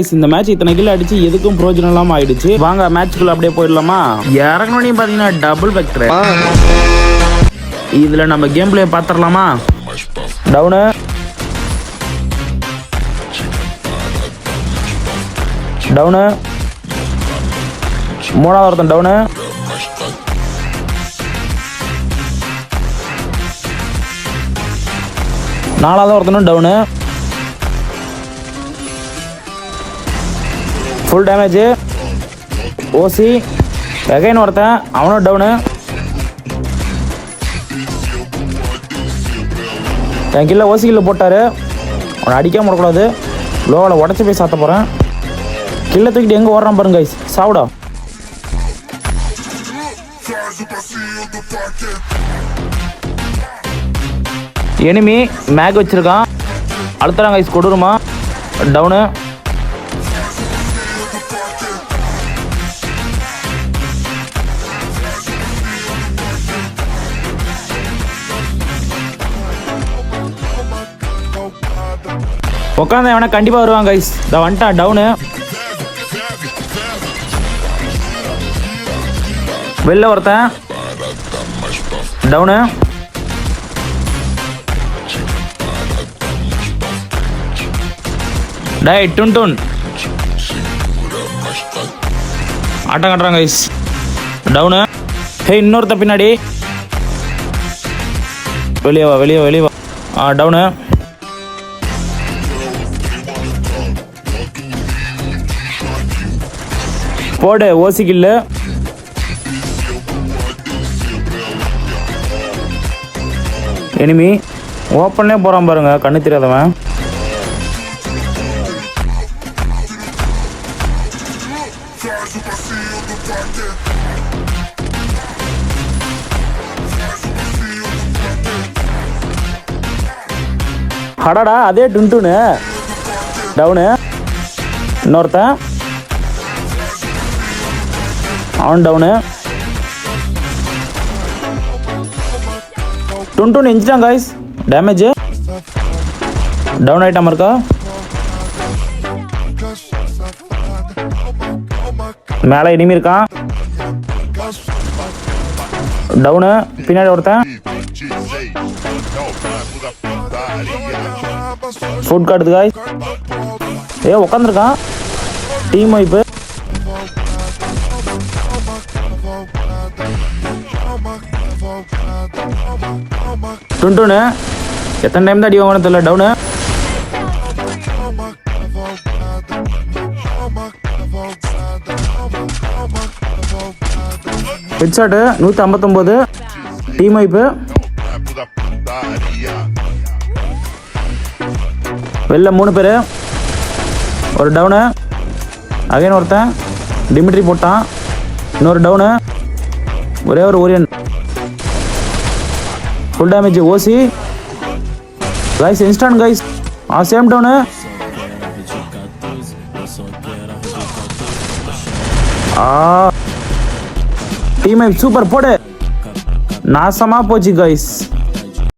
Guys இந்த match இத்தனை kill அடிச்சு எதுக்கும் பிரயோஜனம் இல்லாம ஆயிடுச்சு. வாங்க மேட்ச்க்குள்ள அப்படியே போயிடலாமா. இறங்கணும் பாத்தீங்கன்னா டபுள் வெக்டர். இதுல நம்ம கேம் பிளே பாத்துடலாமா. டவுனு டவுனு மூணாவது ஒருத்தன் டவுனு. நாலாவது ஒருத்தனும் டவுனு. Full damage. ஓசி எகைன் ஒருத்தன் அவனும் டவுனு. என் கீழே ஓசி கில்ல போட்டாரு. அவனை அடிக்காம விடக்கூடாது. லோவில் உடச்சி போய் சாத்த போகிறேன். கில்ல தூக்கிட்டு எங்கே ஓடுறான் பாருங்க கைஸ். சாவுடா. எனிமி மேக் வச்சிருக்கான். அழுத்துறான் கைஸ் கொடூரமா. டவுனு. உட்காந்து அவனை கண்டிப்பாக வருவாங்க கைஸ். இதை வந்துட்டான் டவுனு. வெளில ஒருத்தன் டவுனு. டேய் டுன் டுன் ஆட்டம் கட்டுறாங்க கைஸ். டவுனு. ஹே இன்னொருத்த பின்னாடி. வெளியே வா வெளியே வெளியே வா. டவுனு. போடு ஓசி கில்லு. எனிமி ஓப்பன்லே போகிறான் பாருங்க, கண்ணு தெரியாதவன். அடடா அதே டுன்டுன்னு. டவுனு. இன்னொருத்தன் அவன் டவுனு. டுன்டுன்னு எஞ்சிட்டான் கைஸ். டேமேஜ். டவுன் ஆயிட்டாம இருக்கா. மேலே இனிமே இருக்கான். டவுனு. பின்னாடி ஒருத்தன். ஃபுட் காட்டுது காய்ஸ். உட்காந்துருக்கான். டீம் வைப்பு. டுன்டுன்னு எத்தனை டைம் தான் அடி வாங்கணும் தெரியல. டவுனு. ஹெட்ஷாட்டு 159. டீம் வைப்பு. வெளில 3 பேர். ஒரு டவுனு. அகைன் ஒருத்தன் டிமிட்ரி போட்டான். இன்னொரு டவுனு. ஒரே ஒரு ஓரியன். Full damage. ஓசி guys. Instant guys. Same down. Team super போடு. நாசமா போச்சு கைஸ்.